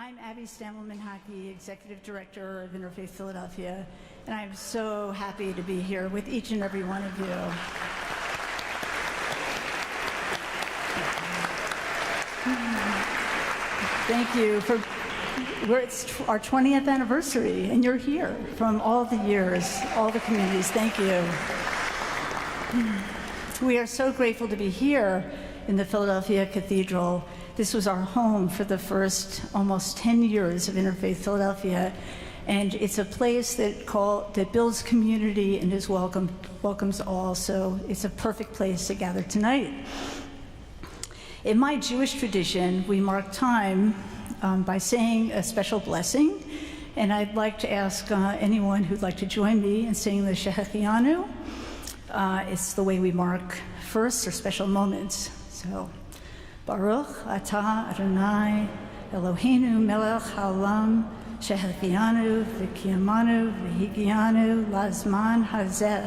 I'm Abby Stamelman-Hockey, Executive Director of Interfaith Philadelphia, and I'm so happy to be here with each and every one of you. Thank you for, it's our 20th anniversary, and you're here from all the years, all the communities. Thank you. We are so grateful to be here in the Philadelphia Cathedral. This was our home for the first almost 10 years of Interfaith Philadelphia, and it's a place that builds community and welcomes all, so it's a perfect place to gather tonight. In my Jewish tradition, we mark time by saying a special blessing, and I'd like to ask anyone who'd like to join me in saying the Shehechianu. It's the way we mark firsts or special moments. So, Baruch atah Adonai Eloheinu melech haolam shehechianu v'kiyamanu v'higianu lazman hazeh.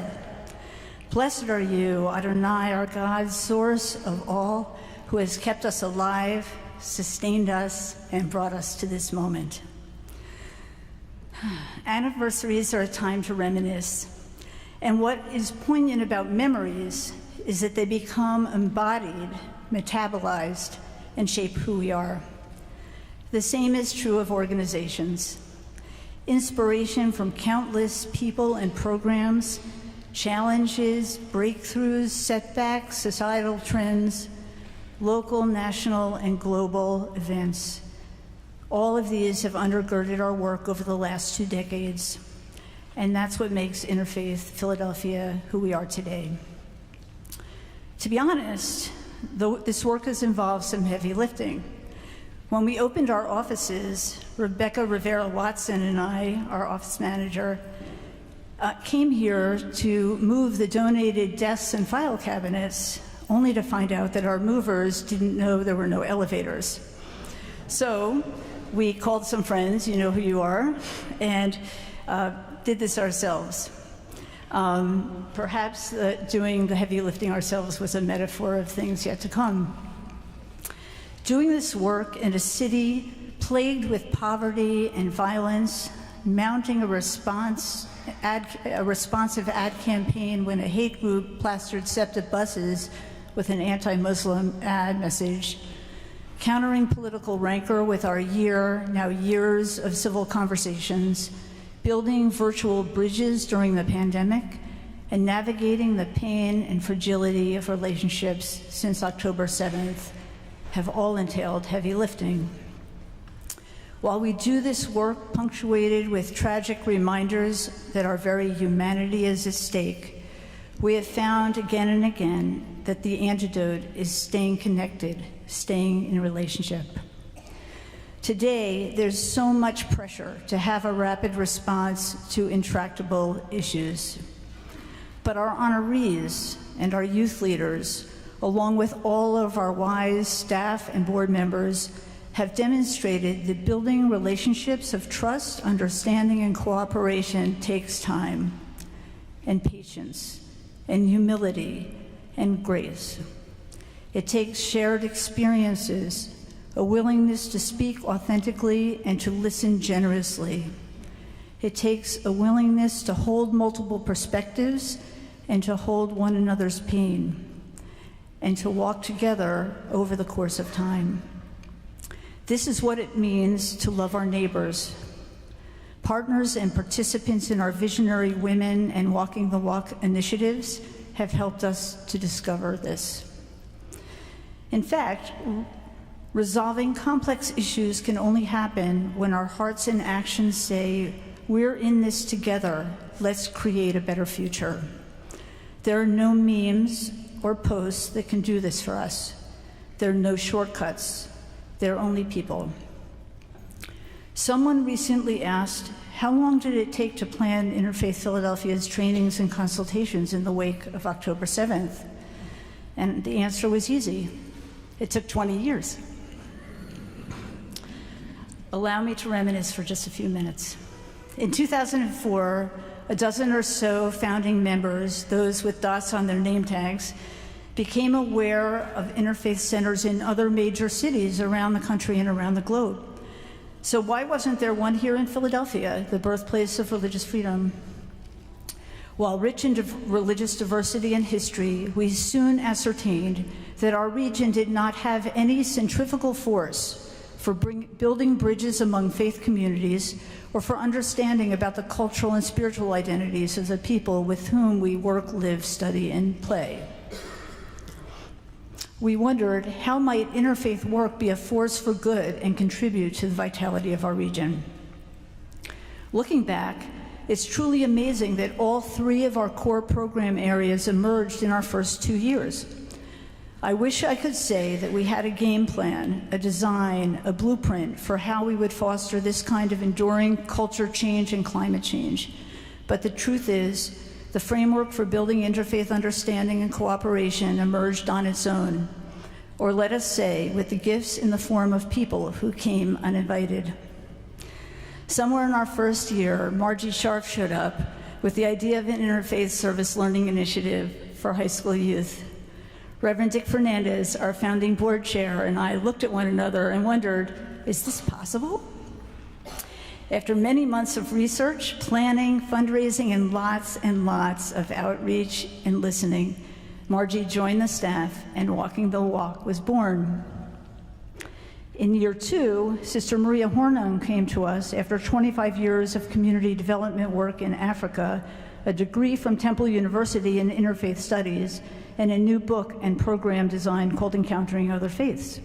Blessed are you, Adonai, our God, source of all, who has kept us alive, sustained us, and brought us to this moment. Anniversaries are a time to reminisce. And what is poignant about memories is that they become embodied, metabolized, and shape who we are. The same is true of organizations. Inspiration from countless people and programs, challenges, breakthroughs, setbacks, societal trends, local, national, and global events. All of these have undergirded our work over the last 2 decades. And that's what makes Interfaith Philadelphia who we are today. To be honest, this work has involved some heavy lifting. When we opened our offices, Rebecca Rivera-Watson and I, our office manager, came here to move the donated desks and file cabinets, only to find out that our movers didn't know there were no elevators. So we called some friends, you know who you are, and did this ourselves. Perhaps doing the heavy lifting ourselves was a metaphor of things yet to come. Doing this work in a city plagued with poverty and violence, mounting a responsive ad campaign when a hate group plastered SEPTA buses with an anti-Muslim ad message, countering political rancor with our years of civil conversations, building virtual bridges during the pandemic, and navigating the pain and fragility of relationships since October 7th have all entailed heavy lifting. While we do this work punctuated with tragic reminders that our very humanity is at stake, we have found again and again that the antidote is staying connected, staying in a relationship. Today, there's so much pressure to have a rapid response to intractable issues. But our honorees and our youth leaders, along with all of our wise staff and board members, have demonstrated that building relationships of trust, understanding, and cooperation takes time, and patience, and humility, and grace. It takes shared experiences, a willingness to speak authentically and to listen generously. It takes a willingness to hold multiple perspectives and to hold one another's pain, and to walk together over the course of time. This is what it means to love our neighbors. Partners and participants in our Visionary Women and Walking the Walk initiatives have helped us to discover this. In fact, resolving complex issues can only happen when our hearts and actions say, we're in this together, let's create a better future. There are no memes or posts that can do this for us. There are no shortcuts. There are only people. Someone recently asked, how long did it take to plan Interfaith Philadelphia's trainings and consultations in the wake of October 7th? And the answer was easy. It took 20 years. Allow me to reminisce for just a few minutes. In 2004, a dozen or so founding members, those with dots on their name tags, became aware of interfaith centers in other major cities around the country and around the globe. So why wasn't there one here in Philadelphia, the birthplace of religious freedom? While rich in religious diversity and history, we soon ascertained that our region did not have any centrifugal force for building bridges among faith communities or for understanding about the cultural and spiritual identities of the people with whom we work, live, study, and play. We wondered, how might interfaith work be a force for good and contribute to the vitality of our region? Looking back, it's truly amazing that all three of our core program areas emerged in our first 2 years. I wish I could say that we had a game plan, a design, a blueprint for how we would foster this kind of enduring culture change and climate change. But the truth is, the framework for building interfaith understanding and cooperation emerged on its own, or let us say, with the gifts in the form of people who came uninvited. Somewhere in our first year, Margie Scharf showed up with the idea of an interfaith service learning initiative for high school youth. Reverend Dick Fernandez, our founding board chair, and I looked at one another and wondered, is this possible? After many months of research, planning, fundraising, and lots of outreach and listening, Margie joined the staff and Walking the Walk was born. In year 2, Sister Maria Hornung came to us after 25 years of community development work in Africa, a degree from Temple University in Interfaith Studies, and a new book and program design called Encountering Other Faiths.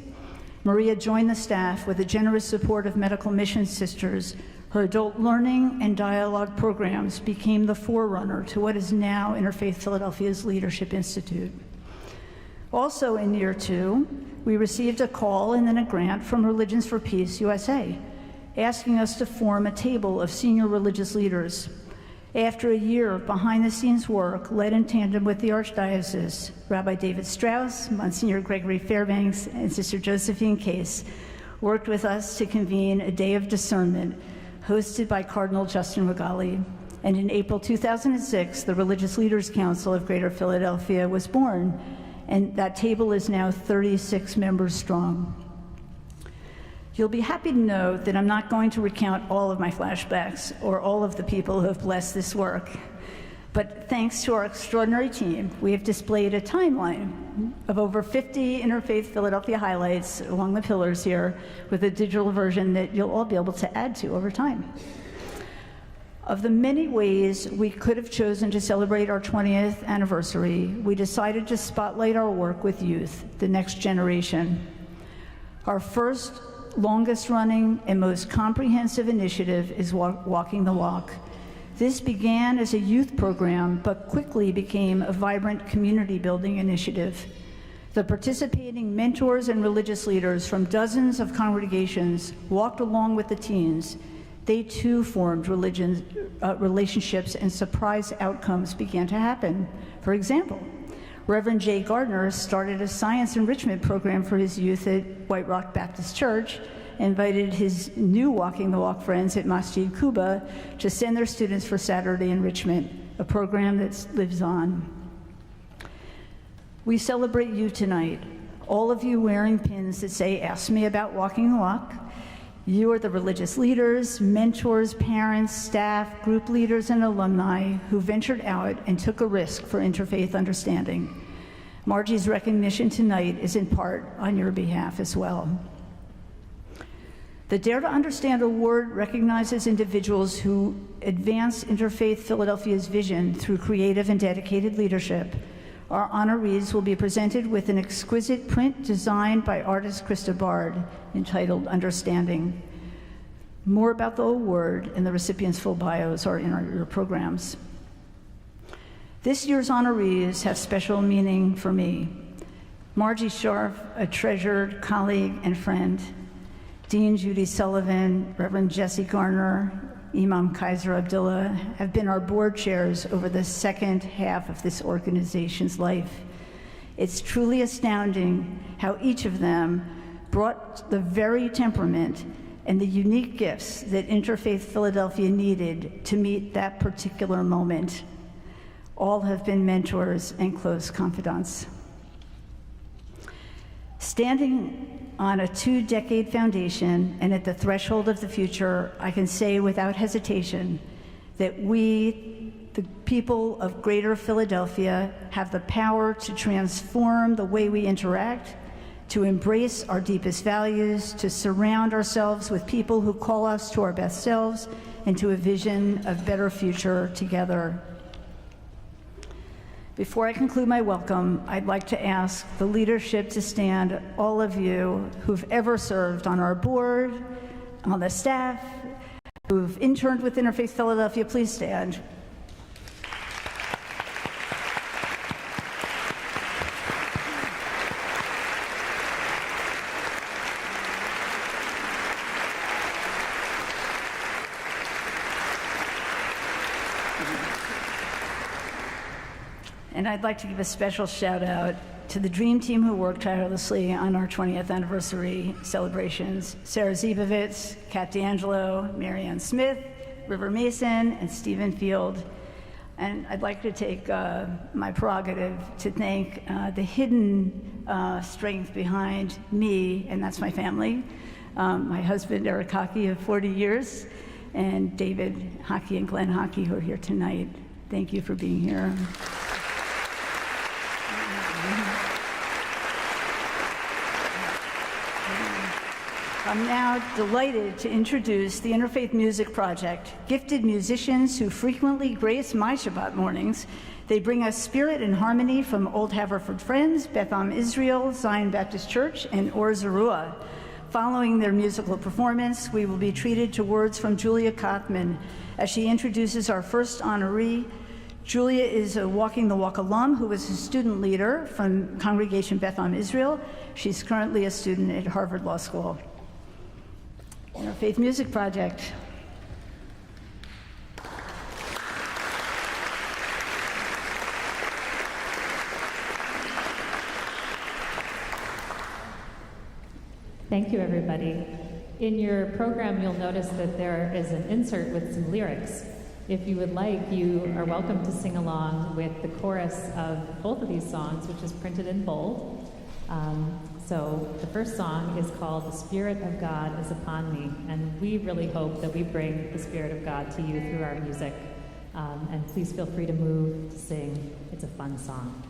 Maria joined the staff with the generous support of medical mission sisters. Her adult learning and dialogue programs became the forerunner to what is now Interfaith Philadelphia's Leadership Institute. Also in year 2, we received a call and then a grant from Religions for Peace USA, asking us to form a table of senior religious leaders. After a year of behind-the-scenes work led in tandem with the Archdiocese, Rabbi David Strauss, Monsignor Gregory Fairbanks, and Sister Josephine Case worked with us to convene a day of discernment hosted by Cardinal Justin Regali. And in April 2006, the Religious Leaders Council of Greater Philadelphia was born, and that table is now 36 members strong. You'll be happy to know that I'm not going to recount all of my flashbacks or all of the people who have blessed this work. But thanks to our extraordinary team, we have displayed a timeline of over 50 Interfaith Philadelphia highlights along the pillars here with a digital version that you'll all be able to add to over time. Of the many ways we could have chosen to celebrate our 20th anniversary, we decided to spotlight our work with youth, the next generation. Our first, longest running, and most comprehensive initiative is Walking the Walk. This began as a youth program, but quickly became a vibrant community building initiative. The participating mentors and religious leaders from dozens of congregations walked along with the teens. They too formed relationships, and surprise outcomes began to happen. For example, Reverend Jay Gardner started a science enrichment program for his youth at White Rock Baptist Church, invited his new Walking the Walk friends at Masjid Kuba to send their students for Saturday enrichment, a program that lives on. We celebrate you tonight, all of you wearing pins that say, "Ask me about Walking the Walk." You are the religious leaders, mentors, parents, staff, group leaders, and alumni who ventured out and took a risk for interfaith understanding. Margie's recognition tonight is in part on your behalf as well. The Dare to Understand Award recognizes individuals who advance Interfaith Philadelphia's vision through creative and dedicated leadership. Our honorees will be presented with an exquisite print designed by artist Krista Bard entitled Understanding. More about the award and the recipients' full bios are in your programs. This year's honorees have special meaning for me. Margie Scharf, a treasured colleague and friend. Dean Judy Sullivan, Reverend Jesse Garner, Imam Kaiser Abdullah have been our board chairs over the second half of this organization's life. It's truly astounding how each of them brought the very temperament and the unique gifts that Interfaith Philadelphia needed to meet that particular moment. All have been mentors and close confidants. Standing on a 2-decade foundation, and at the threshold of the future, I can say without hesitation that we, the people of Greater Philadelphia, have the power to transform the way we interact, to embrace our deepest values, to surround ourselves with people who call us to our best selves, and to a vision of better future together. Before I conclude my welcome, I'd like to ask the leadership to stand, all of you who've ever served on our board, on the staff, who've interned with Interfaith Philadelphia, please stand. And I'd like to give a special shout out to the Dream Team who worked tirelessly on our 20th anniversary celebrations. Sarah Zebovitz, Kat D'Angelo, Marianne Smith, River Mason, and Stephen Field. And I'd like to take my prerogative to thank the hidden strength behind me, and that's my family. My husband, Eric Hockey, of 40 years, and David Hockey and Glenn Hockey, who are here tonight. Thank you for being here. I'm now delighted to introduce the Interfaith Music Project, gifted musicians who frequently grace my Shabbat mornings. They bring us spirit and harmony from Old Haverford Friends, Beth Am Israel, Zion Baptist Church, and Or Zarua. Following their musical performance, we will be treated to words from Julia Kaufman as she introduces our first honoree. Julia is a Walking the Walk alum who was a student leader from Congregation Beth Am Israel. She's currently a student at Harvard Law School. Interfaith Music Project. Thank you, everybody. In your program, you'll notice that there is an insert with some lyrics. If you would like, you are welcome to sing along with the chorus of both of these songs, which is printed in bold. So the first song is called "The Spirit of God is Upon Me," and we really hope that we bring the Spirit of God to you through our music. And please feel free to move, to sing. It's a fun song.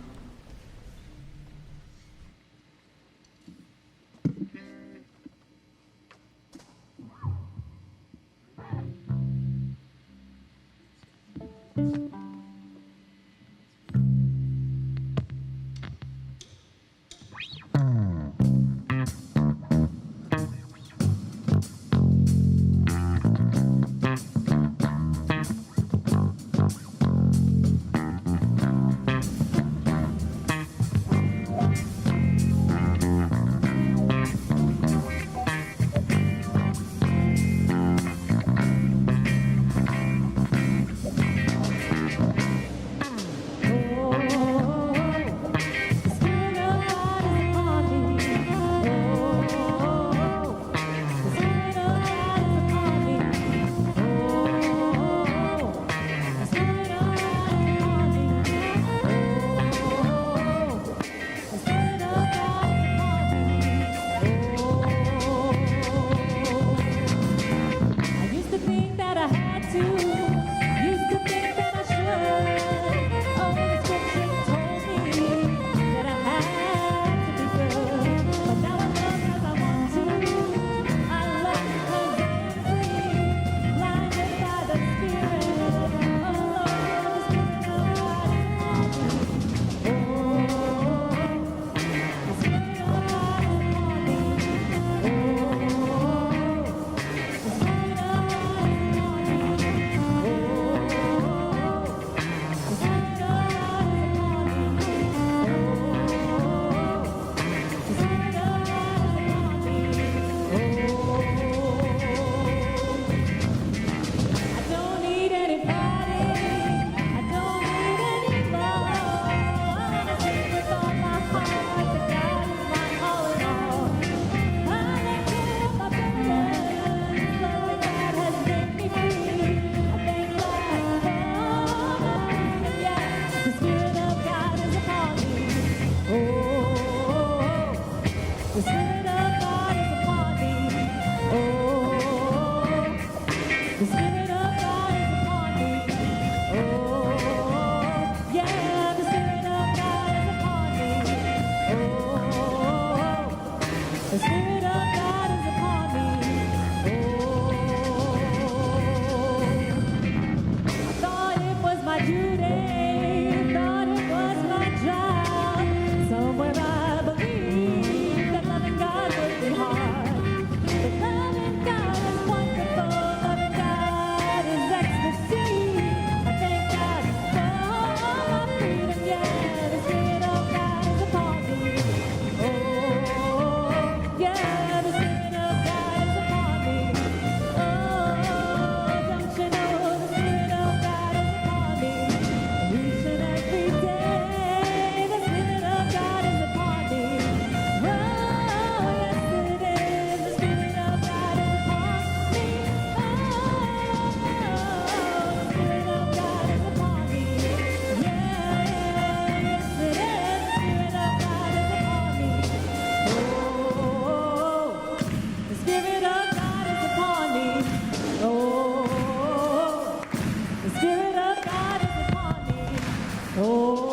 Oh,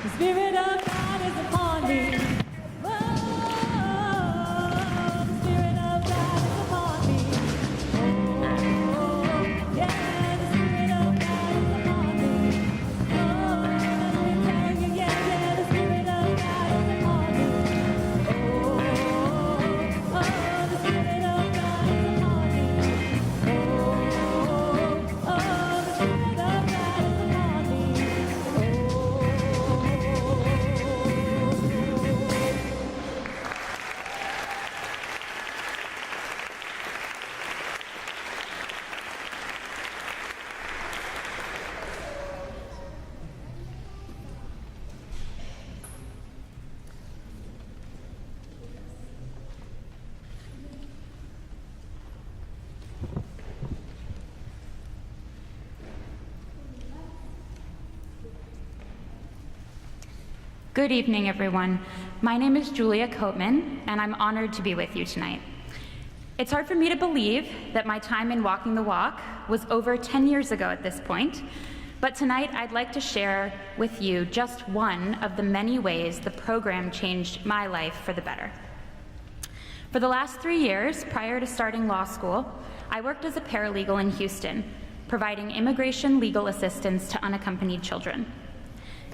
the Spirit of God is upon me. Oh, the Spirit of God is upon me. Oh, yeah, the Spirit of God is upon me. Oh, let me tell you, yeah, the Spirit of God is upon me. Oh, the Spirit of God is upon me. Oh, the Spirit of God is upon me. Good evening, everyone. My name is Julia Coatman, and I'm honored to be with you tonight. It's hard for me to believe that my time in Walking the Walk was over 10 years ago at this point, but tonight I'd like to share with you just one of the many ways the program changed my life for the better. For the last 3 years, prior to starting law school, I worked as a paralegal in Houston, providing immigration legal assistance to unaccompanied children.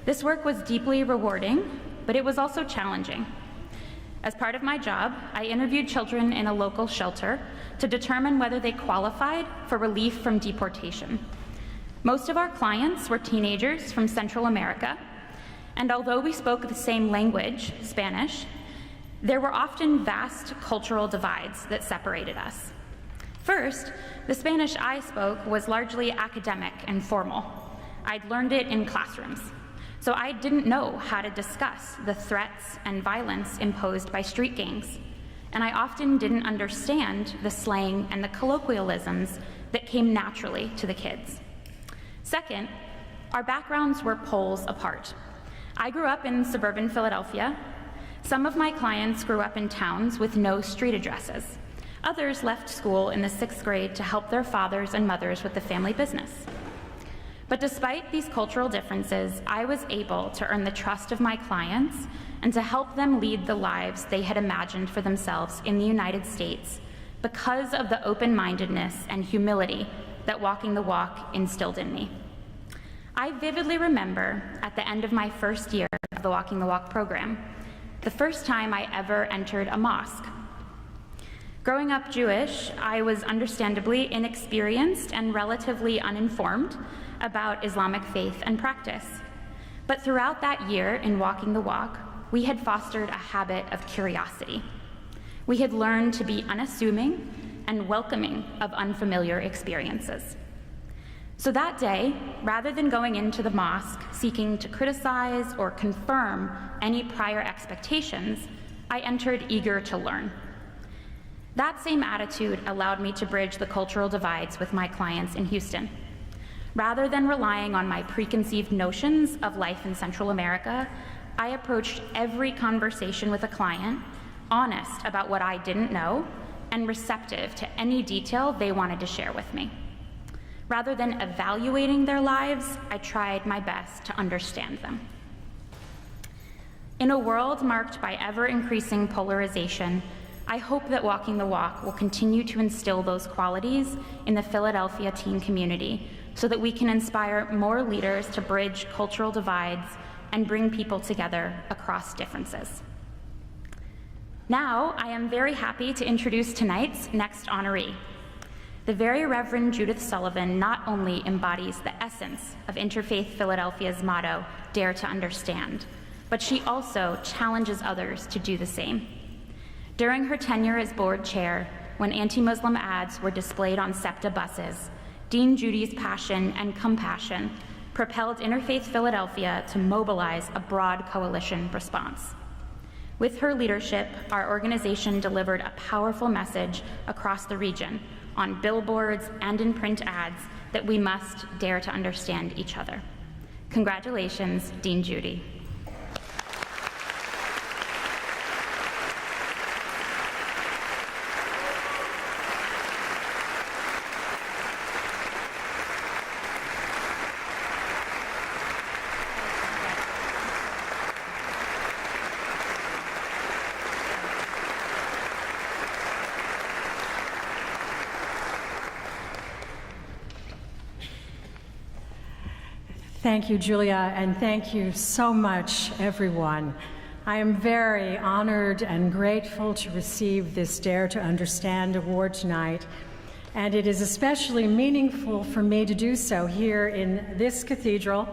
This work was deeply rewarding, but it was also challenging. As part of my job, I interviewed children in a local shelter to determine whether they qualified for relief from deportation. Most of our clients were teenagers from Central America, and although we spoke the same language, Spanish, there were often vast cultural divides that separated us. First, the Spanish I spoke was largely academic and formal. I'd learned it in classrooms. So I didn't know how to discuss the threats and violence imposed by street gangs, and I often didn't understand the slang and the colloquialisms that came naturally to the kids. Second, our backgrounds were poles apart. I grew up in suburban Philadelphia. Some of my clients grew up in towns with no street addresses. Others left school in the 6th grade to help their fathers and mothers with the family business. But despite these cultural differences, I was able to earn the trust of my clients and to help them lead the lives they had imagined for themselves in the United States because of the open-mindedness and humility that Walking the Walk instilled in me. I vividly remember at the end of my first year of the Walking the Walk program, the first time I ever entered a mosque. Growing up Jewish, I was understandably inexperienced and relatively uninformed about Islamic faith and practice. But throughout that year in Walking the Walk, we had fostered a habit of curiosity. We had learned to be unassuming and welcoming of unfamiliar experiences. So that day, rather than going into the mosque seeking to criticize or confirm any prior expectations, I entered eager to learn. That same attitude allowed me to bridge the cultural divides with my clients in Houston. Rather than relying on my preconceived notions of life in Central America, I approached every conversation with a client, honest about what I didn't know, and receptive to any detail they wanted to share with me. Rather than evaluating their lives, I tried my best to understand them. In a world marked by ever-increasing polarization, I hope that Walking the Walk will continue to instill those qualities in the Philadelphia teen community so that we can inspire more leaders to bridge cultural divides and bring people together across differences. Now, I am very happy to introduce tonight's next honoree. The Very Reverend Judith Sullivan not only embodies the essence of Interfaith Philadelphia's motto, "Dare to Understand," but she also challenges others to do the same. During her tenure as board chair, when anti-Muslim ads were displayed on SEPTA buses, Dean Judy's passion and compassion propelled Interfaith Philadelphia to mobilize a broad coalition response. With her leadership, our organization delivered a powerful message across the region on billboards and in print ads that we must dare to understand each other. Congratulations, Dean Judy. Thank you, Julia, and thank you so much, everyone. I am very honored and grateful to receive this Dare to Understand award tonight, and it is especially meaningful for me to do so here in this cathedral,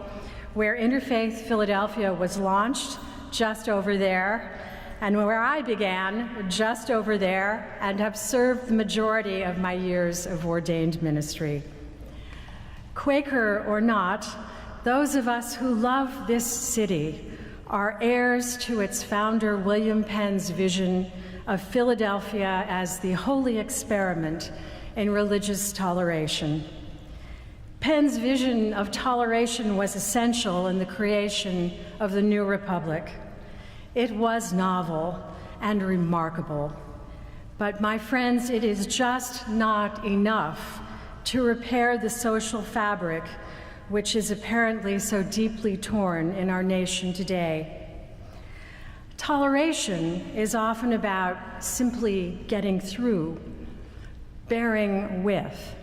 where Interfaith Philadelphia was launched, just over there, and where I began, just over there, and have served the majority of my years of ordained ministry. Quaker or not, those of us who love this city are heirs to its founder, William Penn's vision of Philadelphia as the holy experiment in religious toleration. Penn's vision of toleration was essential in the creation of the new republic. It was novel and remarkable. But my friends, it is just not enough to repair the social fabric which is apparently so deeply torn in our nation today. Toleration is often about simply getting through, bearing with,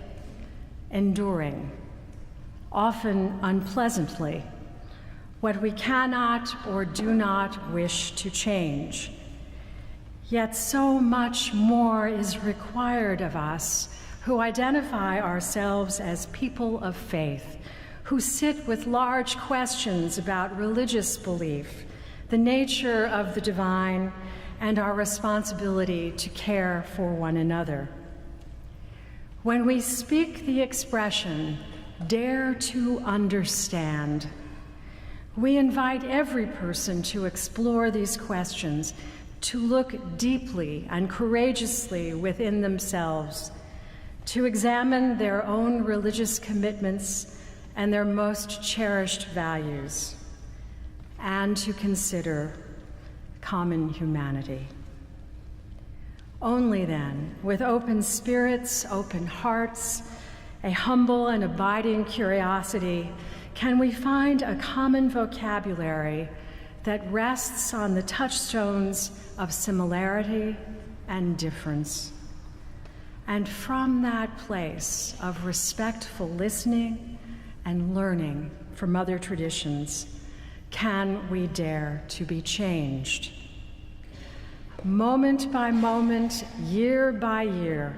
enduring, often unpleasantly, what we cannot or do not wish to change. Yet so much more is required of us who identify ourselves as people of faith, who sit with large questions about religious belief, the nature of the divine, and our responsibility to care for one another. When we speak the expression, "dare to understand," we invite every person to explore these questions, to look deeply and courageously within themselves, to examine their own religious commitments and their most cherished values, and to consider common humanity. Only then, with open spirits, open hearts, a humble and abiding curiosity, can we find a common vocabulary that rests on the touchstones of similarity and difference. And from that place of respectful listening and learning from other traditions, can we dare to be changed? Moment by moment, year by year,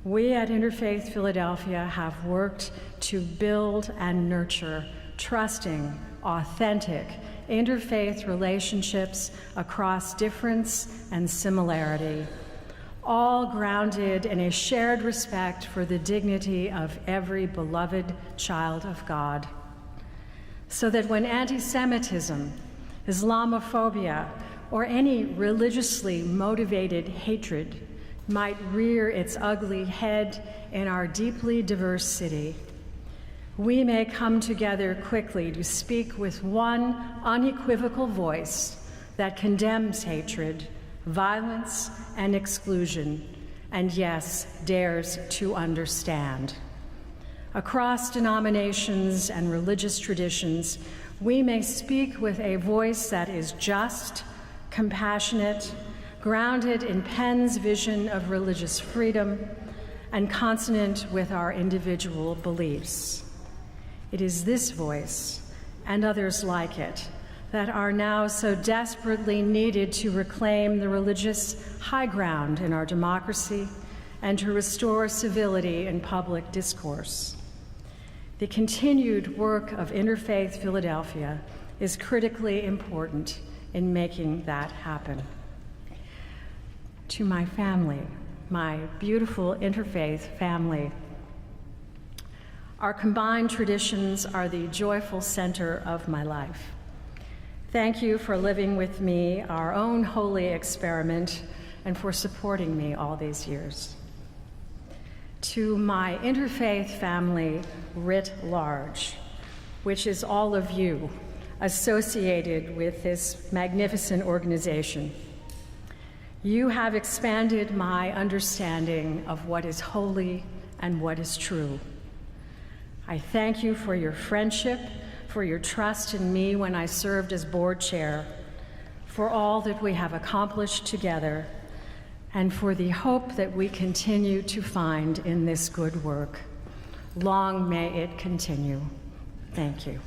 we at Interfaith Philadelphia have worked to build and nurture trusting, authentic, interfaith relationships across difference and similarity, all grounded in a shared respect for the dignity of every beloved child of God. So that when anti-Semitism, Islamophobia, or any religiously motivated hatred might rear its ugly head in our deeply diverse city, we may come together quickly to speak with one unequivocal voice that condemns hatred, violence, and exclusion, and yes, dares to understand. Across denominations and religious traditions, we may speak with a voice that is just, compassionate, grounded in Penn's vision of religious freedom, and consonant with our individual beliefs. It is this voice, and others like it, that are now so desperately needed to reclaim the religious high ground in our democracy and to restore civility in public discourse. The continued work of Interfaith Philadelphia is critically important in making that happen. To my family, my beautiful interfaith family, our combined traditions are the joyful center of my life. Thank you for living with me our own holy experiment and for supporting me all these years. To my interfaith family writ large, which is all of you associated with this magnificent organization, you have expanded my understanding of what is holy and what is true. I thank you for your friendship, for your trust in me when I served as board chair, for all that we have accomplished together, and for the hope that we continue to find in this good work. Long may it continue. Thank you.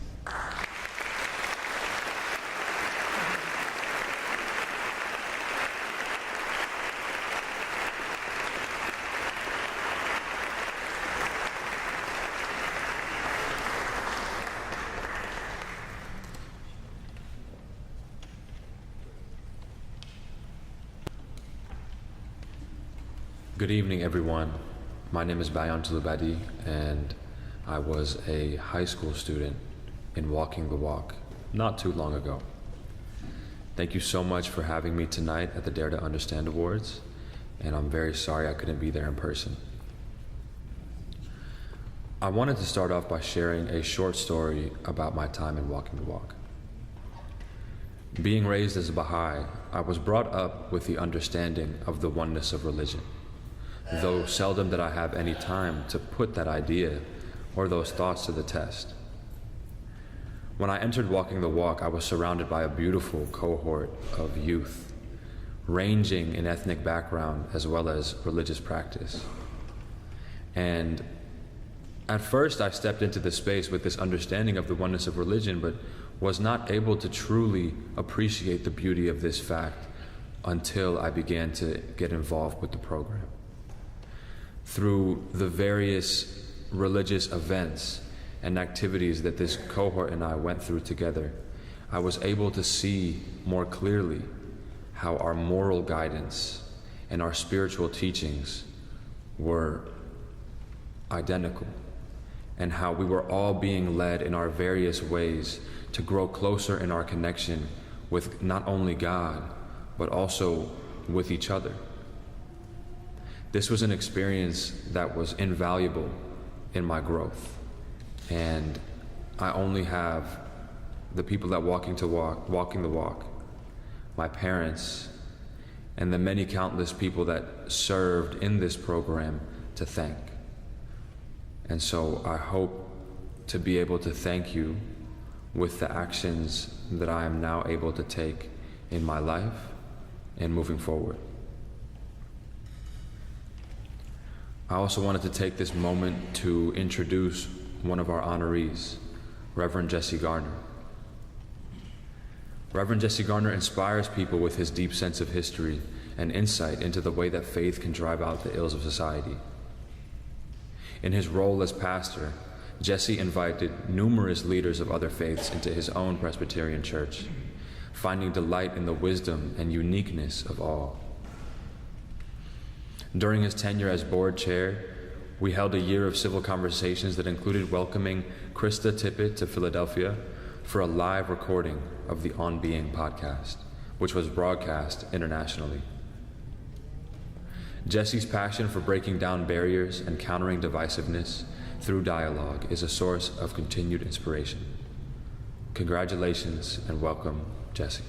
Good evening, everyone. My name is Bayan Tulubadi, and I was a high school student in Walking the Walk not too long ago. Thank you so much for having me tonight at the Dare to Understand Awards, and I'm very sorry I couldn't be there in person. I wanted to start off by sharing a short story about my time in Walking the Walk. Being raised as a Baha'i, I was brought up with the understanding of the oneness of religion, though seldom did I have any time to put that idea or those thoughts to the test. When I entered Walking the Walk, I was surrounded by a beautiful cohort of youth, ranging in ethnic background as well as religious practice. And at first, I stepped into this space with this understanding of the oneness of religion, but was not able to truly appreciate the beauty of this fact until I began to get involved with the program. Through the various religious events and activities that this cohort and I went through together, I was able to see more clearly how our moral guidance and our spiritual teachings were identical, and how we were all being led in our various ways to grow closer in our connection with not only God, but also with each other. This was an experience that was invaluable in my growth, and I only have the people that Walking the Walk, my parents, and the many countless people that served in this program to thank. And so I hope to be able to thank you with the actions that I am now able to take in my life and moving forward. I also wanted to take this moment to introduce one of our honorees, Reverend Jesse Garner. Reverend Jesse Garner inspires people with his deep sense of history and insight into the way that faith can drive out the ills of society. In his role as pastor, Jesse invited numerous leaders of other faiths into his own Presbyterian church, finding delight in the wisdom and uniqueness of all. During his tenure as board chair, we held a year of civil conversations that included welcoming Krista Tippett to Philadelphia for a live recording of the On Being podcast, which was broadcast internationally. Jesse's passion for breaking down barriers and countering divisiveness through dialogue is a source of continued inspiration. Congratulations and welcome, Jesse.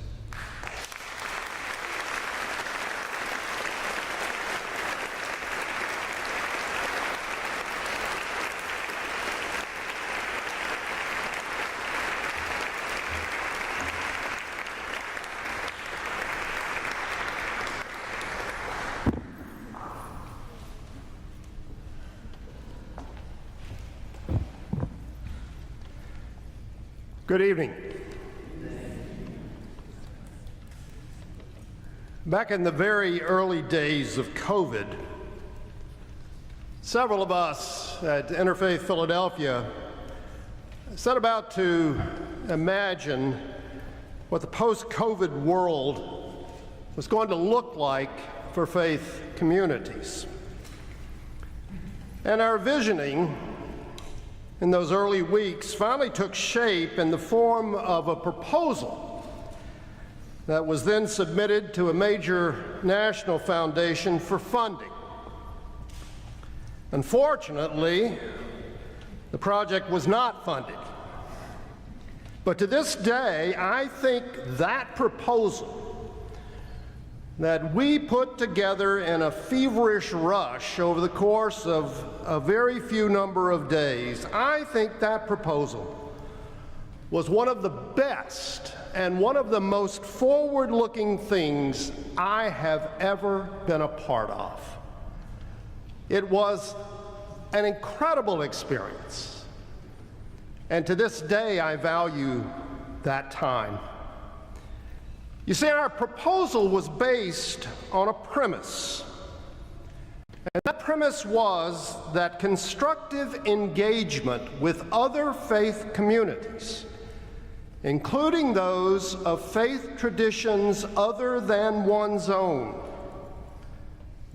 Good evening. Back in the very early days of COVID, several of us at Interfaith Philadelphia set about to imagine what the post-COVID world was going to look like for faith communities. And our visioning in those early weeks finally took shape in the form of a proposal that was then submitted to a major national foundation for funding. Unfortunately, the project was not funded. But to this day, I think that proposal that we put together in a feverish rush over the course of a very few number of days, I think that proposal was one of the best and one of the most forward-looking things I have ever been a part of. It was an incredible experience, and to this day I value that time. You see, our proposal was based on a premise. And that premise was that constructive engagement with other faith communities, including those of faith traditions other than one's own,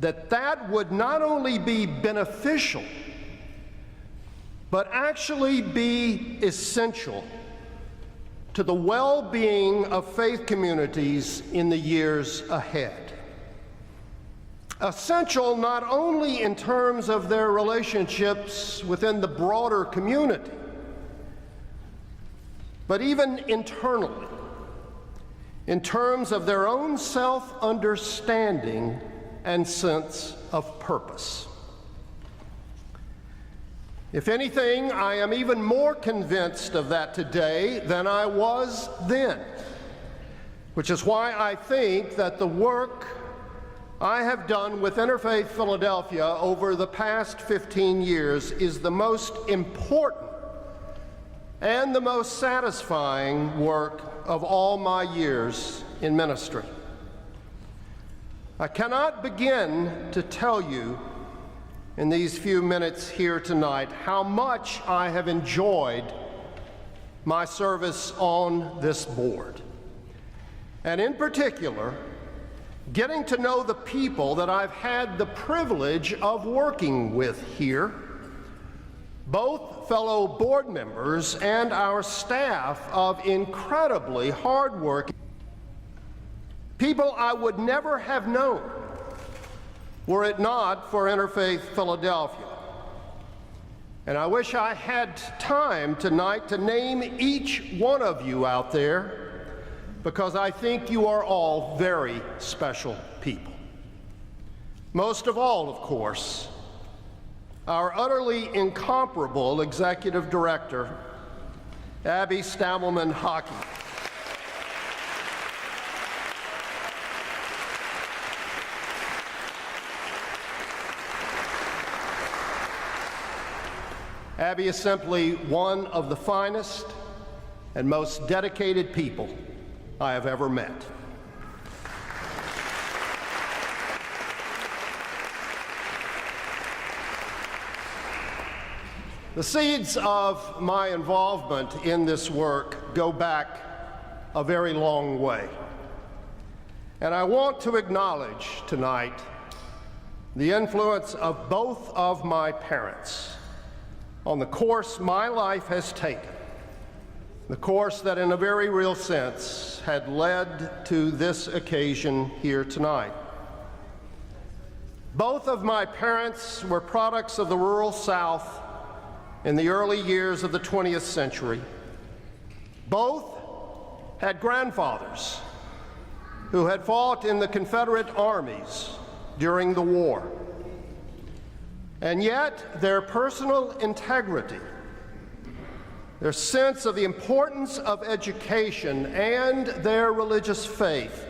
that would not only be beneficial, but actually be essential to the well-being of faith communities in the years ahead. Essential not only in terms of their relationships within the broader community, but even internally, in terms of their own self-understanding and sense of purpose. If anything, I am even more convinced of that today than I was then, which is why I think that the work I have done with Interfaith Philadelphia over the past 15 years is the most important and the most satisfying work of all my years in ministry. I cannot begin to tell you in these few minutes here tonight how much I have enjoyed my service on this board, and in particular, getting to know the people that I've had the privilege of working with here, both fellow board members and our staff of incredibly hard-working people I would never have known were it not for Interfaith Philadelphia. And I wish I had time tonight to name each one of you out there, because I think you are all very special people. Most of all, of course, our utterly incomparable executive director, Abby Stamelman-Hockey. Abby is simply one of the finest and most dedicated people I have ever met. The seeds of my involvement in this work go back a very long way. And I want to acknowledge tonight the influence of both of my parents on the course my life has taken, the course that in a very real sense had led to this occasion here tonight. Both of my parents were products of the rural South in the early years of the 20th century. Both had grandfathers who had fought in the Confederate armies during the war. And yet, their personal integrity, their sense of the importance of education, and their religious faith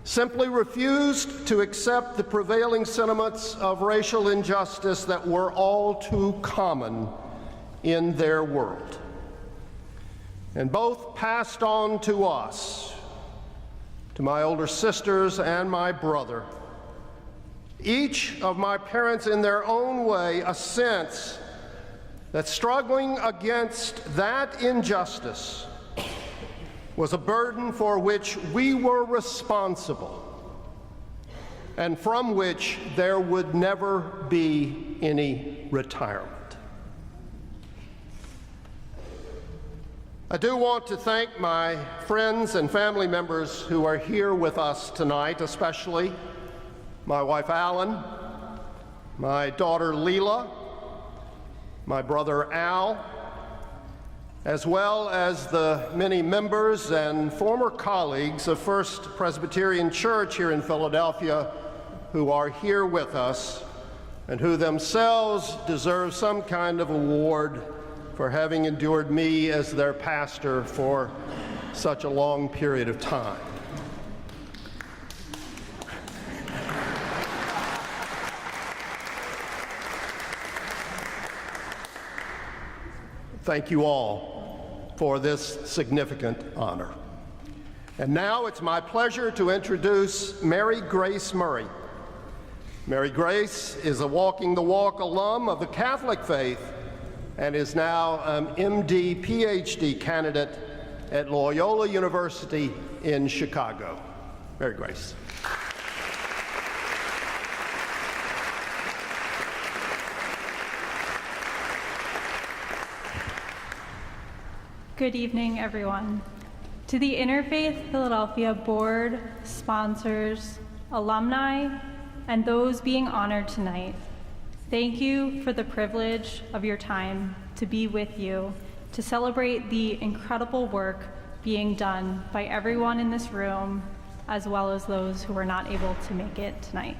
simply refused to accept the prevailing sentiments of racial injustice that were all too common in their world. And both passed on to us, to my older sisters and my brother, each of my parents in their own way, a sense that struggling against that injustice was a burden for which we were responsible and from which there would never be any retirement. I do want to thank my friends and family members who are here with us tonight, especially my wife Alan, my daughter Leela, my brother Al, as well as the many members and former colleagues of First Presbyterian Church here in Philadelphia who are here with us and who themselves deserve some kind of award for having endured me as their pastor for such a long period of time. Thank you all for this significant honor. And now it's my pleasure to introduce Mary Grace Murray. Mary Grace is a Walking the Walk alum of the Catholic faith and is now an MD, PhD candidate at Loyola University in Chicago. Mary Grace. Good evening, everyone. To the Interfaith Philadelphia board, sponsors, alumni, and those being honored tonight, thank you for the privilege of your time to be with you to celebrate the incredible work being done by everyone in this room, as well as those who were not able to make it tonight.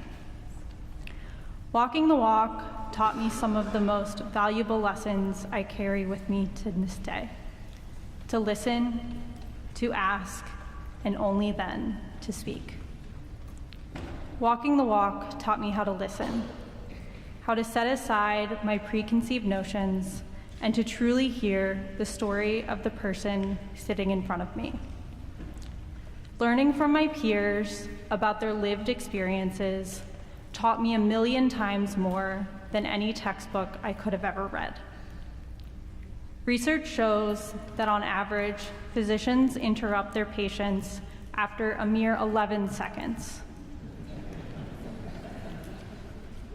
Walking the walk taught me some of the most valuable lessons I carry with me to this day. To listen, to ask, and only then to speak. Walking the walk taught me how to listen, how to set aside my preconceived notions, and to truly hear the story of the person sitting in front of me. Learning from my peers about their lived experiences taught me 1,000,000 times more than any textbook I could have ever read. Research shows that on average, physicians interrupt their patients after a mere 11 seconds.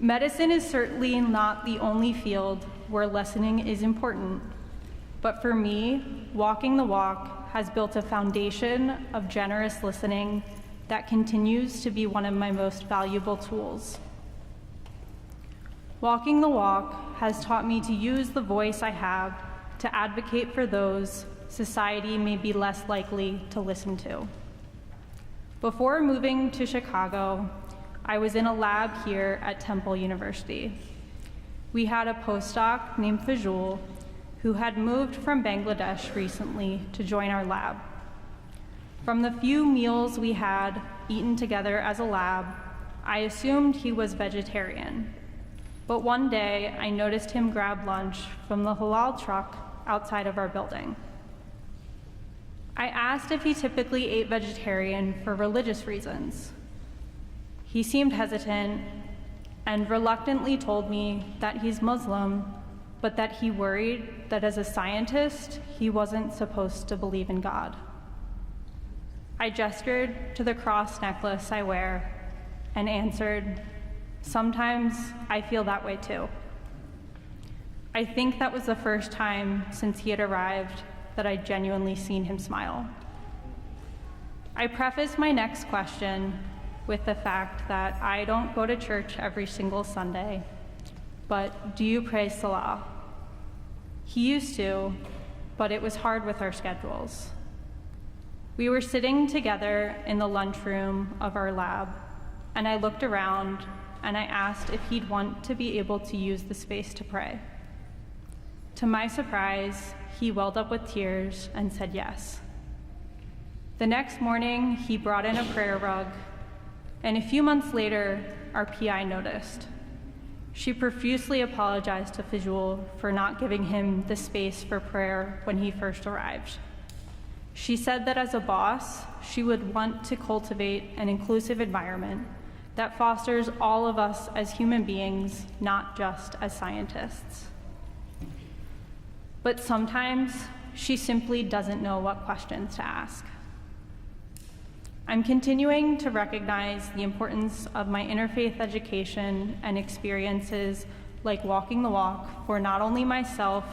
Medicine is certainly not the only field where listening is important, but for me, walking the walk has built a foundation of generous listening that continues to be one of my most valuable tools. Walking the walk has taught me to use the voice I have to advocate for those society may be less likely to listen to. Before moving to Chicago, I was in a lab here at Temple University. We had a postdoc named Fajul who had moved from Bangladesh recently to join our lab. From the few meals we had eaten together as a lab, I assumed he was vegetarian. But one day, I noticed him grab lunch from the halal truck outside of our building. I asked if he typically ate vegetarian for religious reasons. He seemed hesitant and reluctantly told me that he's Muslim, but that he worried that as a scientist, he wasn't supposed to believe in God. I gestured to the cross necklace I wear and answered, "Sometimes I feel that way too." I think that was the first time since he had arrived that I'd genuinely seen him smile. I preface my next question with the fact that I don't go to church every single Sunday, but do you pray Salah? He used to, but it was hard with our schedules. We were sitting together in the lunchroom of our lab, and I looked around and I asked if he'd want to be able to use the space to pray. To my surprise, he welled up with tears and said yes. The next morning, he brought in a prayer rug, and a few months later, our PI noticed. She profusely apologized to Fajul for not giving him the space for prayer when he first arrived. She said that as a boss, she would want to cultivate an inclusive environment that fosters all of us as human beings, not just as scientists. But sometimes she simply doesn't know what questions to ask. I'm continuing to recognize the importance of my interfaith education and experiences like walking the walk for not only myself,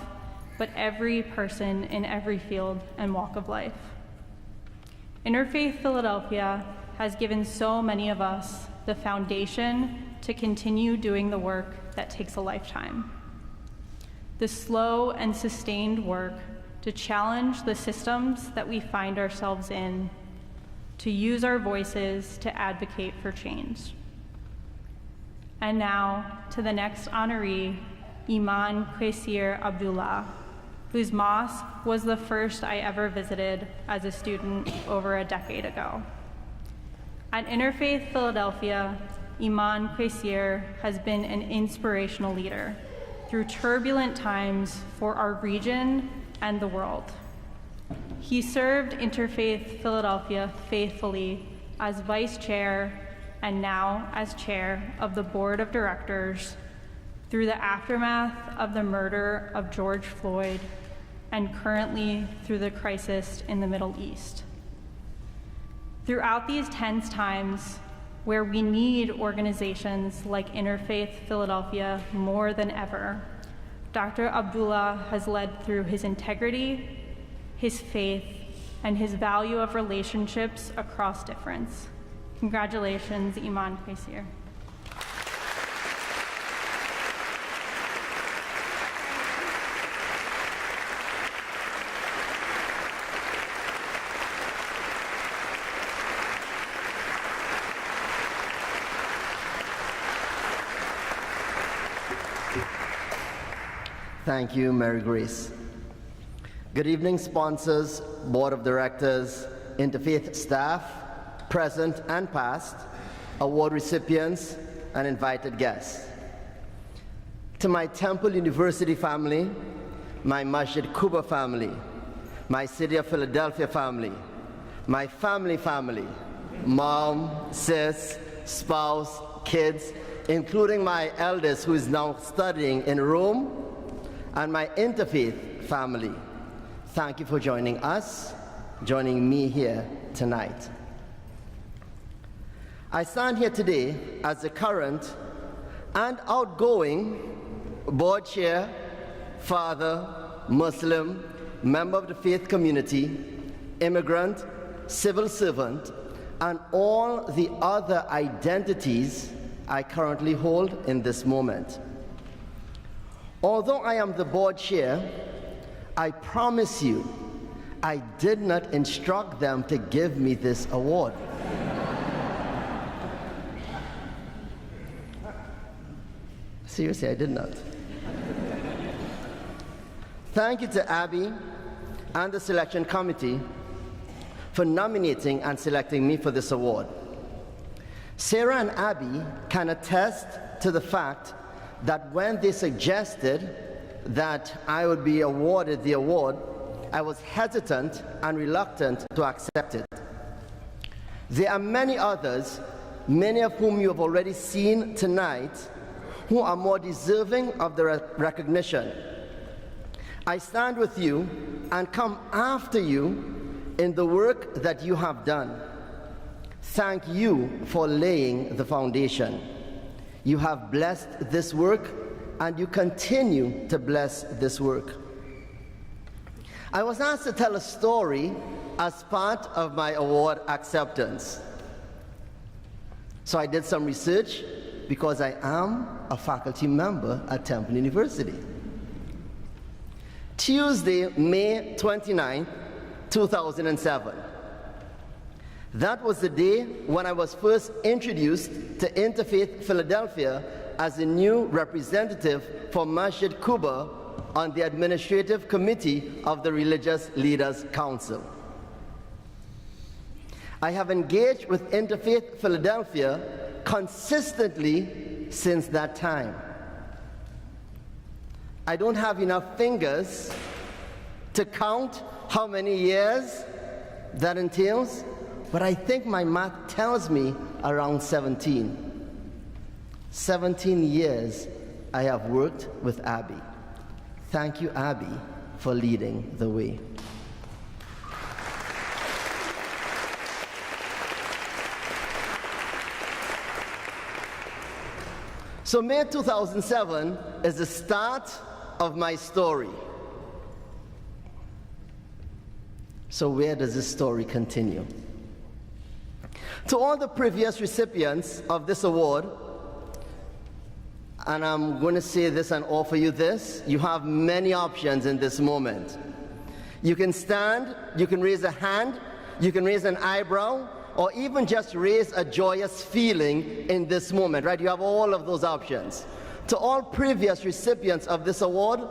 but every person in every field and walk of life. Interfaith Philadelphia has given so many of us the foundation to continue doing the work that takes a lifetime. The slow and sustained work to challenge the systems that we find ourselves in, to use our voices to advocate for change. And now to the next honoree, Iman Quaysir Abdullah, whose mosque was the first I ever visited as a student over a decade ago. At Interfaith Philadelphia, Iman Quaysir has been an inspirational leader through turbulent times for our region and the world. He served Interfaith Philadelphia faithfully as vice chair and now as chair of the board of directors through the aftermath of the murder of George Floyd and currently through the crisis in the Middle East. Throughout these tense times, where we need organizations like Interfaith Philadelphia more than ever, Dr. Abdullah has led through his integrity, his faith, and his value of relationships across difference. Congratulations, Iman Kaisir. Thank you, Mary Grace. Good evening, sponsors, board of directors, Interfaith staff, present and past, award recipients, and invited guests. To my Temple University family, my Masjid Quba family, my City of Philadelphia family, my family, mom, sis, spouse, kids, including my eldest who is now studying in Rome, and my Interfaith family. Thank you for joining us, joining me here tonight. I stand here today as the current and outgoing board chair, father, Muslim, member of the faith community, immigrant, civil servant, and all the other identities I currently hold in this moment. Although I am the board chair, I promise you, I did not instruct them to give me this award. Seriously, I did not. Thank you to Abby and the selection committee for nominating and selecting me for this award. Sarah and Abby can attest to the fact that when they suggested that I would be awarded the award, I was hesitant and reluctant to accept it. There are many others, many of whom you have already seen tonight, who are more deserving of the recognition. I stand with you and come after you in the work that you have done. Thank you for laying the foundation. You have blessed this work, and you continue to bless this work. I was asked to tell a story as part of my award acceptance. So I did some research because I am a faculty member at Temple University. Tuesday, May 29, 2007. That was the day when I was first introduced to Interfaith Philadelphia as a new representative for Masjid Quba on the administrative committee of the Religious Leaders Council. I have engaged with Interfaith Philadelphia consistently since that time. I don't have enough fingers to count how many years that entails, but I think my math tells me around 17. 17 years I have worked with Abby. Thank you, Abby, for leading the way. So May 2007 is the start of my story. So where does this story continue? To all the previous recipients of this award, and I'm going to say this and offer you this, you have many options in this moment. You can stand, you can raise a hand, you can raise an eyebrow, or even just raise a joyous feeling in this moment, right? You have all of those options. To all previous recipients of this award,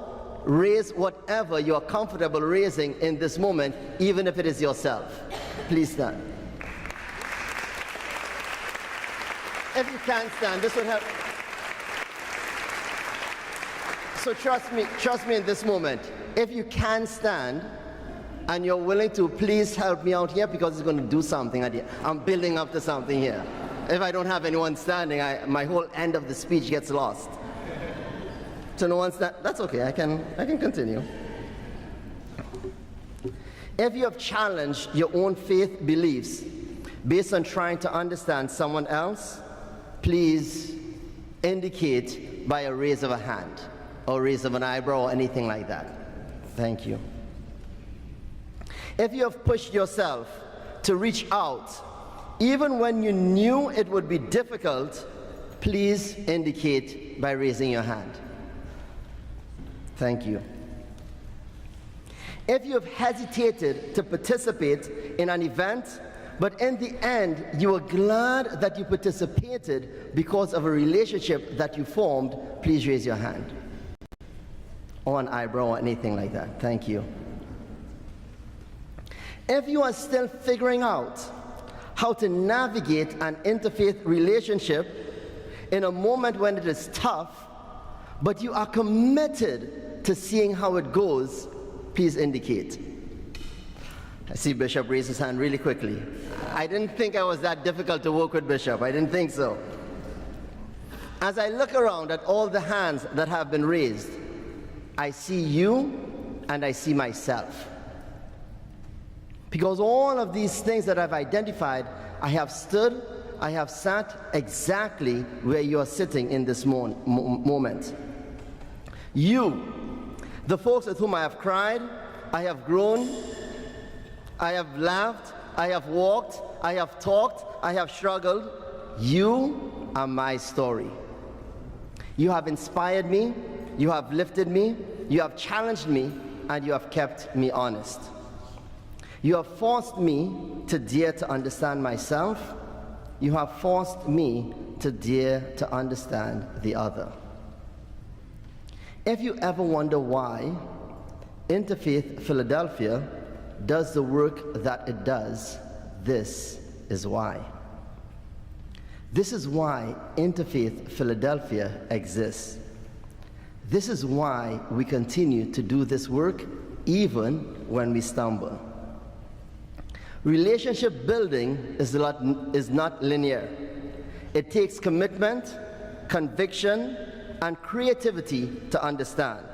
raise whatever you are comfortable raising in this moment, even if it is yourself. Please stand. If you can't stand, this would help. So trust me in this moment. If you can stand and you're willing to, please help me out here because it's going to do something. I'm building up to something here. If I don't have anyone standing, my whole end of the speech gets lost. So no one's that's okay, I can continue. If you have challenged your own faith beliefs based on trying to understand someone else, please indicate by a raise of a hand or raise of an eyebrow or anything like that. Thank you. If you have pushed yourself to reach out, even when you knew it would be difficult, please indicate by raising your hand. Thank you. If you have hesitated to participate in an event, but in the end you were glad that you participated because of a relationship that you formed, please raise your hand. Or an eyebrow or anything like that. Thank you. If you are still figuring out how to navigate an interfaith relationship in a moment when it is tough, but you are committed to seeing how it goes, please indicate. I see Bishop raise his hand really quickly. I didn't think I was that difficult to work with, Bishop. I didn't think so. As I look around at all the hands that have been raised, I see you and I see myself. Because all of these things that I've identified, I have stood, I have sat exactly where you are sitting in this moment. You, the folks with whom I have cried, I have grown, I have laughed, I have walked, I have talked, I have struggled. You are my story. You have inspired me, you have lifted me, you have challenged me, and you have kept me honest. You have forced me to dare to understand myself. You have forced me to dare to understand the other. If you ever wonder why Interfaith Philadelphia does the work that it does, this is why. This is why Interfaith Philadelphia exists. This is why we continue to do this work even when we stumble. Relationship building is not linear. It takes commitment, conviction, and creativity to understand.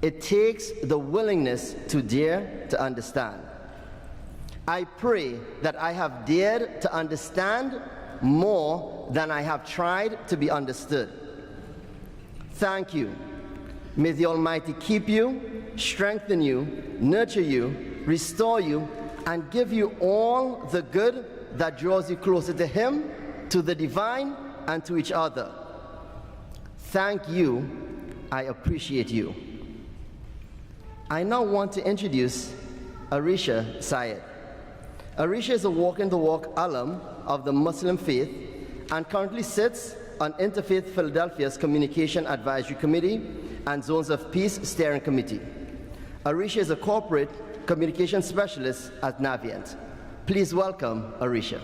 It takes the willingness to dare to understand. I pray that I have dared to understand more than I have tried to be understood. Thank you. May the Almighty keep you, strengthen you, nurture you, restore you, and give you all the good that draws you closer to Him, to the divine, and to each other. Thank you. I appreciate you. I now want to introduce Arisha Syed. Arisha is a walk-in-the-walk alum of the Muslim faith and currently sits on Interfaith Philadelphia's Communication Advisory Committee and Zones of Peace Steering Committee. Arisha is a corporate communication specialist at Navient. Please welcome Arisha.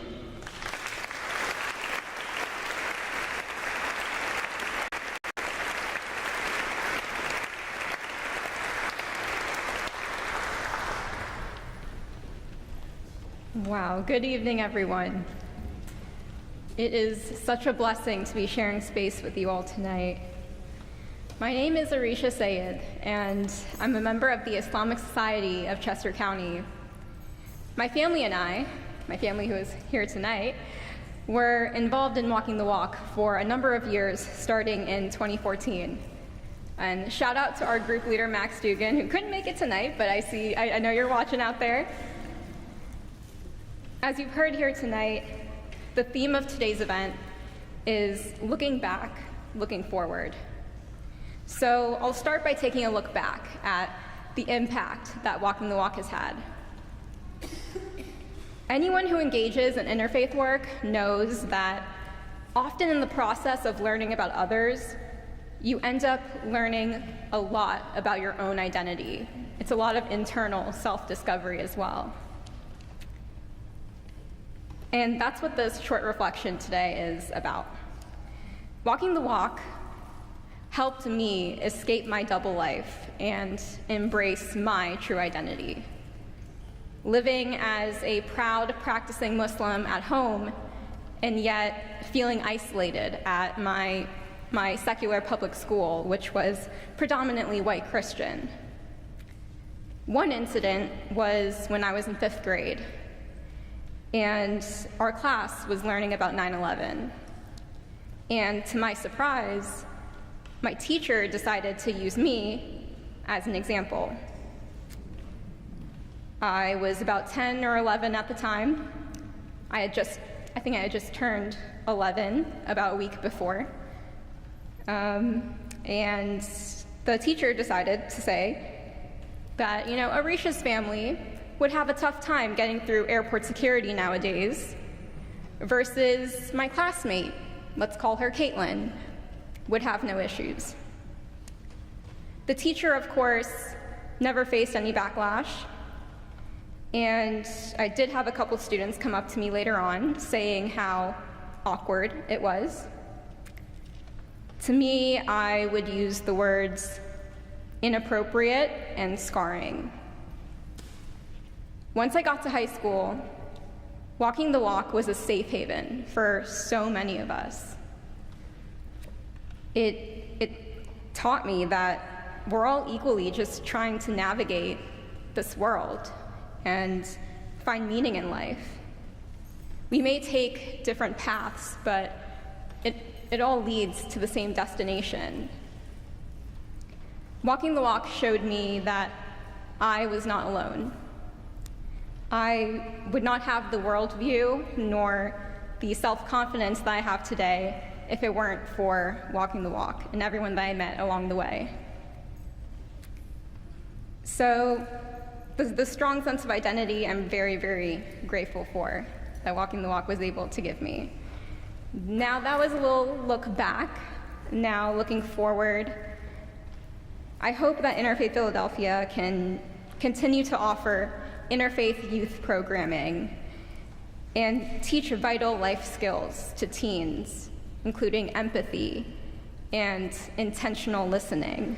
Wow, good evening, everyone. It is such a blessing to be sharing space with you all tonight. My name is Arisha Syed, and I'm a member of the Islamic Society of Chester County. My family and I, my family who is here tonight, were involved in Walking the Walk for a number of years, starting in 2014. And shout out to our group leader, Max Dugan, who couldn't make it tonight, but I know you're watching out there. As you've heard here tonight, the theme of today's event is looking back, looking forward. So I'll start by taking a look back at the impact that Walking the Walk has had. Anyone who engages in interfaith work knows that often in the process of learning about others, you end up learning a lot about your own identity. It's a lot of internal self-discovery as well. And that's what this short reflection today is about. Walking the Walk helped me escape my double life and embrace my true identity. Living as a proud practicing Muslim at home and yet feeling isolated at my secular public school, which was predominantly white Christian. One incident was when I was in 5th grade, and our class was learning about 9/11. And to my surprise, my teacher decided to use me as an example. I was about 10 or 11 at the time. I think I had just turned 11 about a week before. And the teacher decided to say that, Arisha's family would have a tough time getting through airport security nowadays versus my classmate, let's call her Caitlin, would have no issues. The teacher, of course, never faced any backlash, and I did have a couple students come up to me later on saying how awkward it was. To me, I would use the words inappropriate and scarring. Once I got to high school, walking the walk was a safe haven for so many of us. It taught me that we're all equally just trying to navigate this world and find meaning in life. We may take different paths, but it all leads to the same destination. Walking the walk showed me that I was not alone. I would not have the worldview nor the self-confidence that I have today if it weren't for walking the walk and everyone that I met along the way. So the strong sense of identity I'm very, very grateful for that walking the walk was able to give me. Now that was a little look back. Now looking forward, I hope that Interfaith Philadelphia can continue to offer interfaith youth programming and teach vital life skills to teens, including empathy and intentional listening,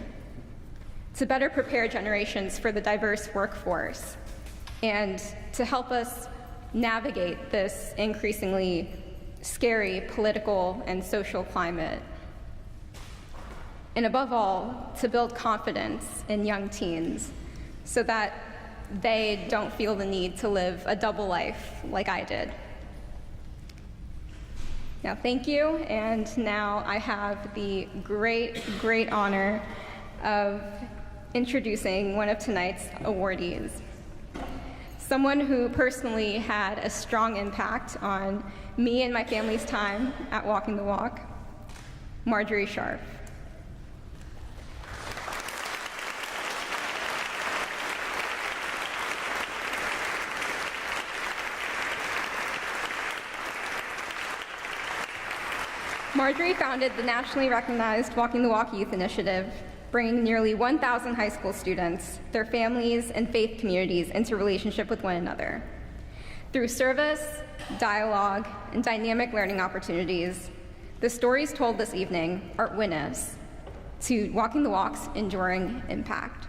to better prepare generations for the diverse workforce and to help us navigate this increasingly scary political and social climate. And above all, to build confidence in young teens so that they don't feel the need to live a double life like I did. Now, thank you, and now I have the great, great honor of introducing one of tonight's awardees, someone who personally had a strong impact on me and my family's time at Walking the Walk, Marjorie Sharp. Marjorie founded the nationally recognized Walking the Walk Youth Initiative, bringing nearly 1,000 high school students, their families, and faith communities into relationship with one another. Through service, dialogue, and dynamic learning opportunities, the stories told this evening are witness to Walking the Walk's enduring impact.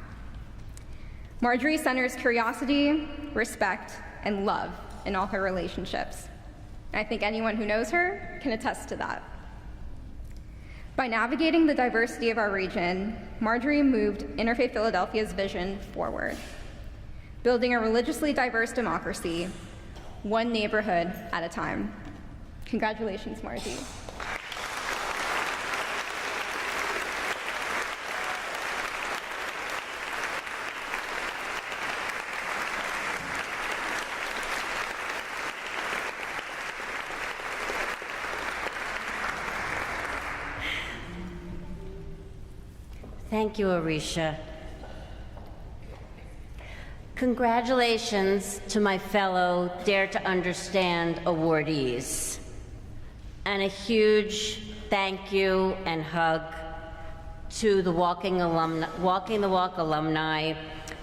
Marjorie centers curiosity, respect, and love in all her relationships. And I think anyone who knows her can attest to that. By navigating the diversity of our region, Marjorie moved Interfaith Philadelphia's vision forward, building a religiously diverse democracy, one neighborhood at a time. Congratulations, Margie. Thank you, Arisha. Congratulations to my fellow Dare to Understand awardees. And a huge thank you and hug to the Walking the Walk alumni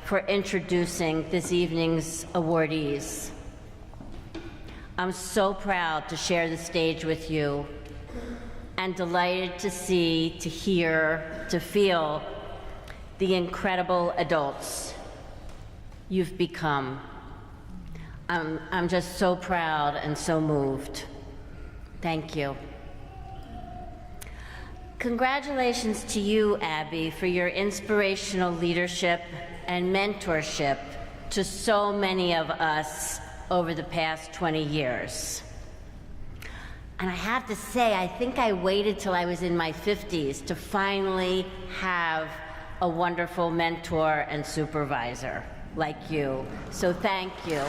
for introducing this evening's awardees. I'm so proud to share the stage with you and delighted to see, to hear, to feel the incredible adults you've become. I'm just so proud and so moved. Thank you. Congratulations to you, Abby, for your inspirational leadership and mentorship to so many of us over the past 20 years. And I have to say, I think I waited till I was in my 50s to finally have a wonderful mentor and supervisor. like you. So thank you.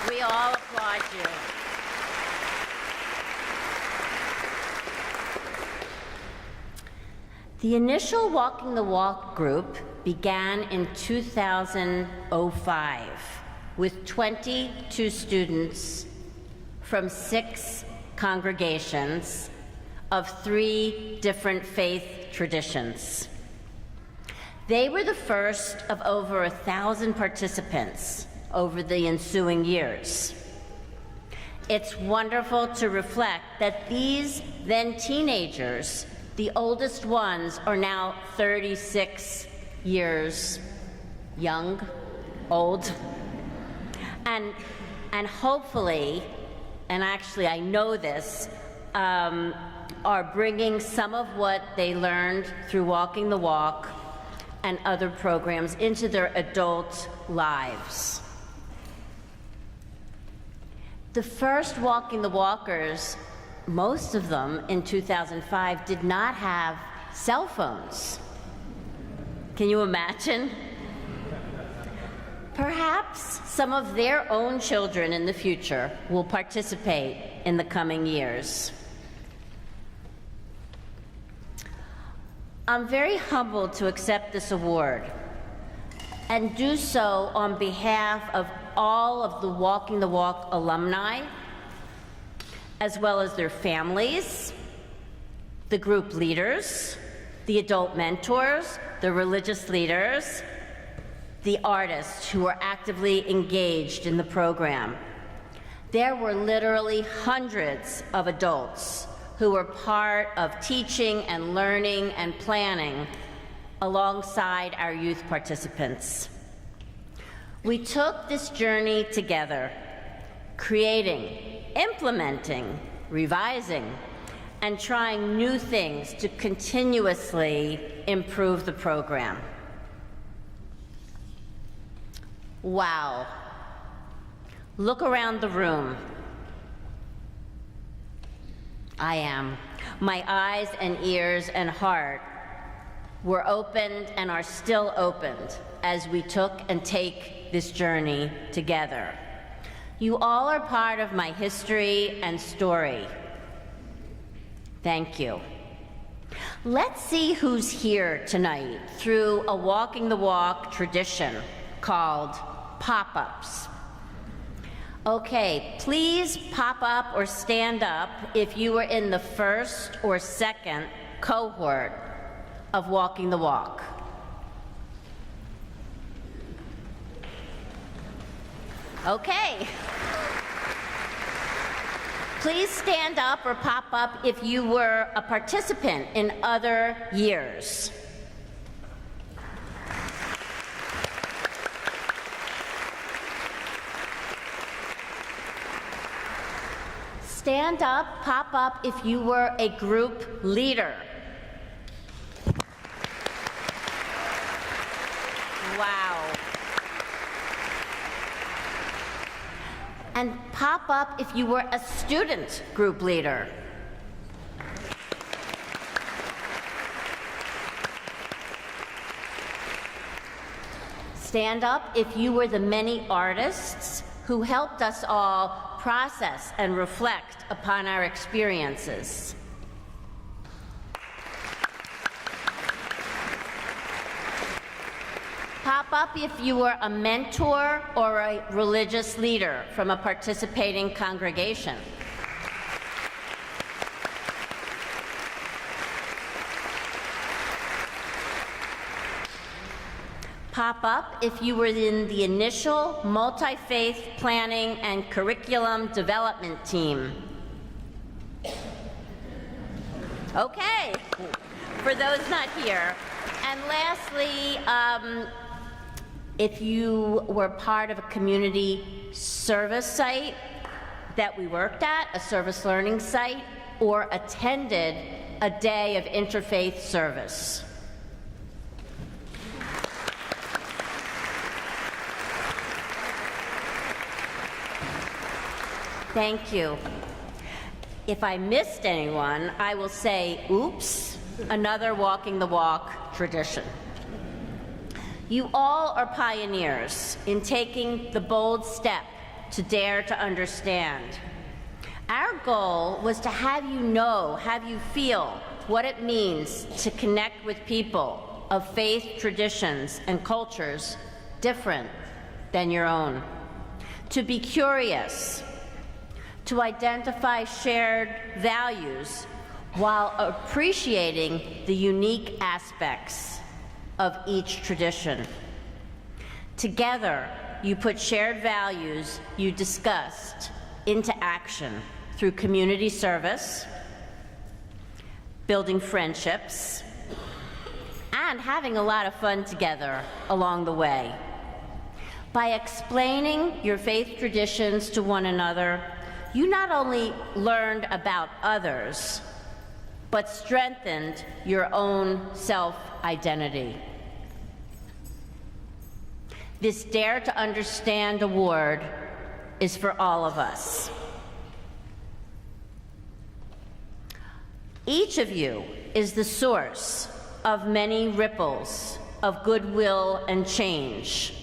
We all applaud you. The initial Walking the Walk group began in 2005 with 22 students from 6 congregations of 3 different faith traditions. They were the first of over 1,000 participants over the ensuing years. It's wonderful to reflect that these then teenagers, the oldest ones, are now 36 years young, old, and hopefully, and actually I know this, are bringing some of what they learned through Walking the Walk and other programs into their adult lives. The first Walking the Walkers, most of them in 2005, did not have cell phones. Can you imagine? Perhaps some of their own children in the future will participate in the coming years. I'm very humbled to accept this award and do so on behalf of all of the Walking the Walk alumni, as well as their families, the group leaders, the adult mentors, the religious leaders, the artists who are actively engaged in the program. There were literally hundreds of adults who were part of teaching and learning and planning alongside our youth participants. We took this journey together, creating, implementing, revising, and trying new things to continuously improve the program. Wow. Look around the room. I am. My eyes and ears and heart were opened and are still opened as we took and take this journey together. You all are part of my history and story. Thank you. Let's see who's here tonight through a Walking the Walk tradition called pop-ups. Okay, please pop up or stand up if you were in the first or second cohort of Walking the Walk. Okay. Please stand up or pop up if you were a participant in other years. Stand up, pop up if you were a group leader. Wow. And pop up if you were a student group leader. Stand up if you were the many artists who helped us all process and reflect upon our experiences. Pop up if you were a mentor or a religious leader from a participating congregation. Pop up if you were in the initial multi-faith planning and curriculum development team. Okay, for those not here. And lastly, if you were part of a community service site that we worked at, a service learning site, or attended a day of interfaith service. Thank you. If I missed anyone, I will say, oops, another Walking the Walk tradition. You all are pioneers in taking the bold step to dare to understand. Our goal was to have you feel what it means to connect with people of faith, traditions, and cultures different than your own. To be curious, to identify shared values while appreciating the unique aspects of each tradition. Together, you put shared values you discussed into action through community service, building friendships, and having a lot of fun together along the way. By explaining your faith traditions to one another, you not only learned about others, but strengthened your own self-identity. This Dare to Understand award is for all of us. Each of you is the source of many ripples of goodwill and change,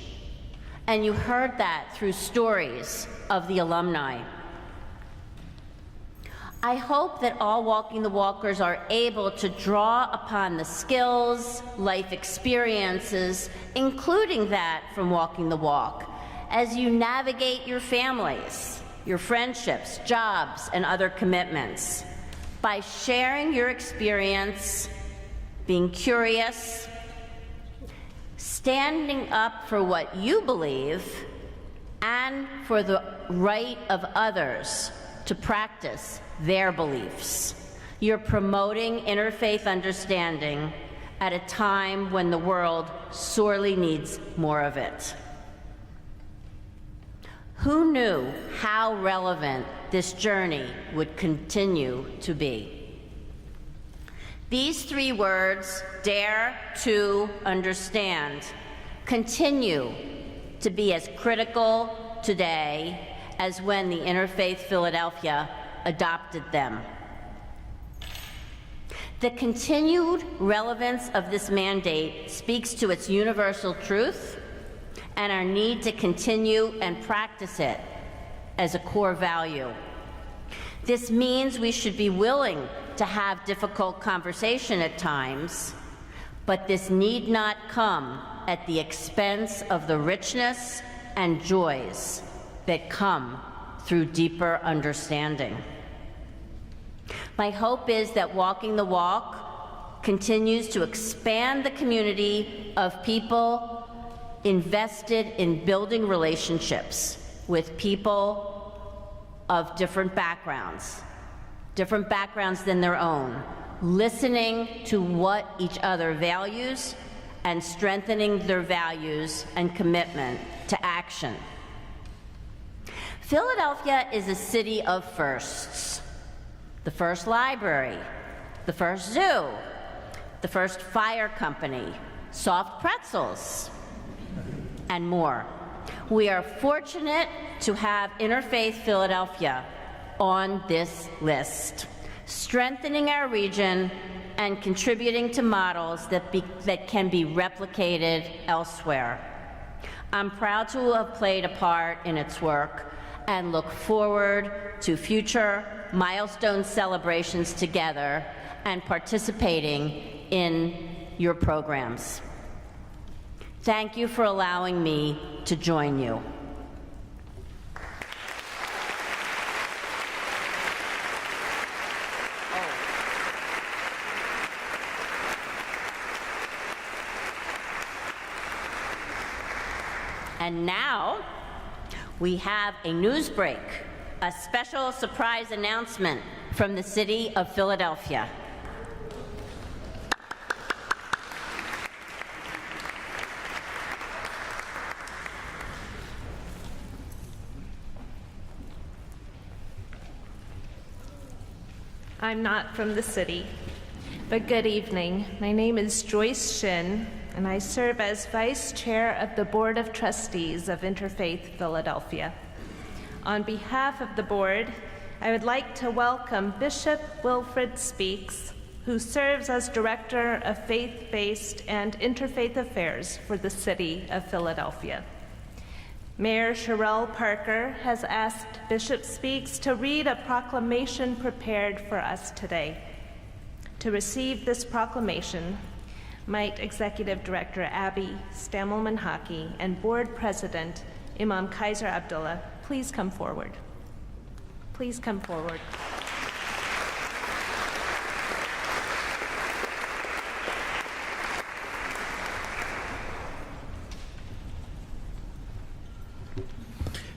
and you heard that through stories of the alumni. I hope that all Walking the Walkers are able to draw upon the skills, life experiences, including that from Walking the Walk, as you navigate your families, your friendships, jobs, and other commitments. By sharing your experience, being curious, standing up for what you believe, and for the right of others to practice their beliefs. You're promoting interfaith understanding at a time when the world sorely needs more of it. Who knew how relevant this journey would continue to be? These 3 words, dare to understand, continue to be as critical today as when the Interfaith Philadelphia adopted them. The continued relevance of this mandate speaks to its universal truth and our need to continue and practice it as a core value. This means we should be willing to have difficult conversation at times, but this need not come at the expense of the richness and joys that come through deeper understanding. My hope is that Walking the Walk continues to expand the community of people invested in building relationships with people of different backgrounds than their own, listening to what each other values and strengthening their values and commitment to action. Philadelphia is a city of firsts. The first library, the first zoo, the first fire company, soft pretzels, and more. We are fortunate to have Interfaith Philadelphia on this list, strengthening our region and contributing to models that can be replicated elsewhere. I'm proud to have played a part in its work and look forward to future milestone celebrations together and participating in your programs. Thank you for allowing me to join you. And now, we have a news break, a special surprise announcement from the City of Philadelphia. I'm not from the city, but good evening. My name is Joyce Shin, and I serve as Vice Chair of the Board of Trustees of Interfaith Philadelphia. On behalf of the board, I would like to welcome Bishop Wilfred Speaks, who serves as Director of Faith-Based and Interfaith Affairs for the City of Philadelphia. Mayor Sherelle Parker has asked Bishop Speaks to read a proclamation prepared for us today. To receive this proclamation, might Executive Director Abby Stammelman-Hockey and Board President Imam Kaiser Abdullah please come forward. Please come forward.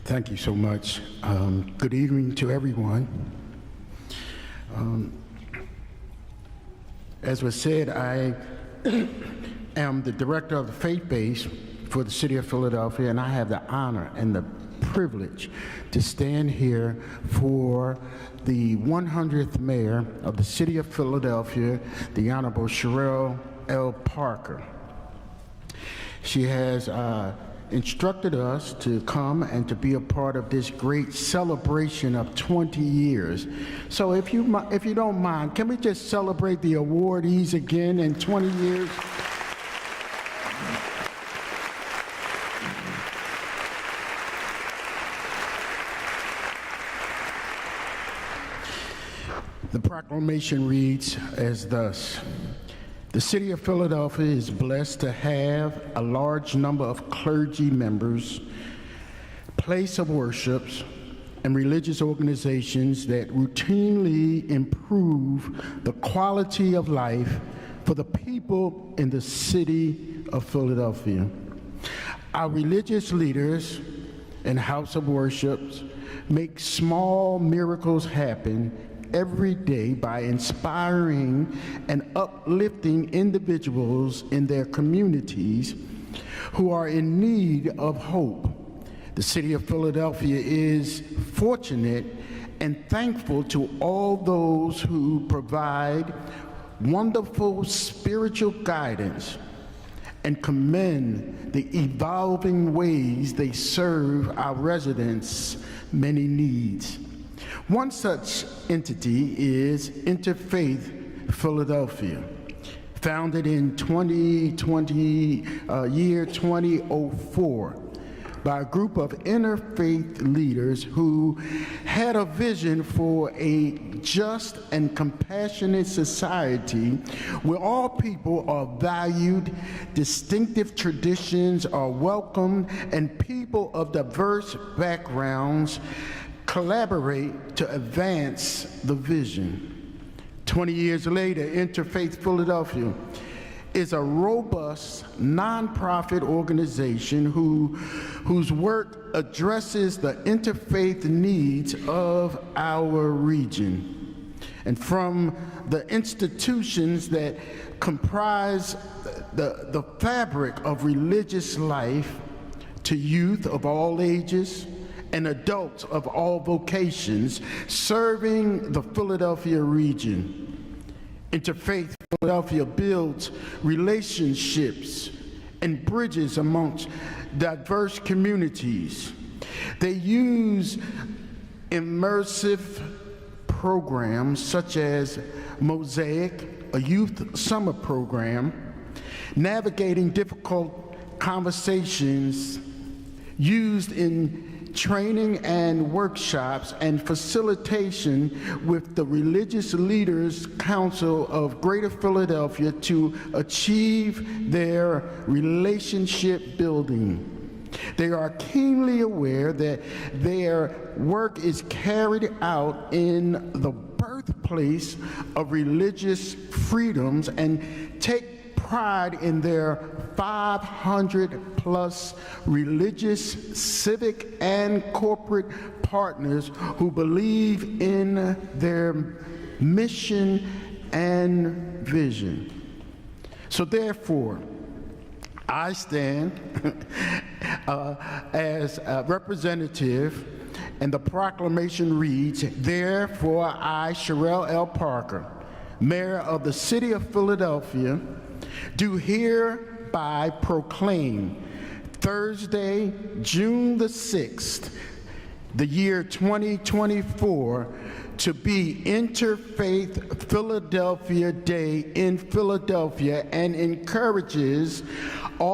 Thank you so much. Good evening to everyone. As was said, I am the director of the faith base for the City of Philadelphia, and I have the honor and the privilege to stand here for the 100th mayor of the City of Philadelphia, the Honorable Sherelle L. Parker. She has instructed us to come and to be a part of this great celebration of 20 years. So if you don't mind, can we just celebrate the awardees again in 20 years? The proclamation reads as thus. The City of Philadelphia is blessed to have a large number of clergy members, place of worships, and religious organizations that routinely improve the quality of life for the people in the City of Philadelphia. Our religious leaders and house of worships make small miracles happen every day by inspiring and uplifting individuals in their communities who are in need of hope. The City of Philadelphia is fortunate and thankful to all those who provide wonderful spiritual guidance and commend the evolving ways they serve our residents' many needs. One such entity is Interfaith Philadelphia, founded in year 2004 by a group of interfaith leaders who had a vision for a just and compassionate society where all people are valued, distinctive traditions are welcomed, and people of diverse backgrounds collaborate to advance the vision. 20 years later, Interfaith Philadelphia is a robust nonprofit organization whose work addresses the interfaith needs of our region. And from the institutions that comprise the fabric of religious life to youth of all ages, and adults of all vocations serving the Philadelphia region. Interfaith Philadelphia builds relationships and bridges amongst diverse communities. They use immersive programs such as Mosaic, a youth summer program, navigating difficult conversations used in training and workshops, and facilitation with the Religious Leaders Council of Greater Philadelphia to achieve their relationship building. They are keenly aware that their work is carried out in the birthplace of religious freedoms and take pride in their 500+ religious, civic, and corporate partners who believe in their mission and vision. So therefore, I stand as a representative, and the proclamation reads, therefore I, Sherelle L. Parker, Mayor of the City of Philadelphia, do hereby proclaim Thursday, June the 6th, the year 2024 to be Interfaith Philadelphia Day in Philadelphia and encourages all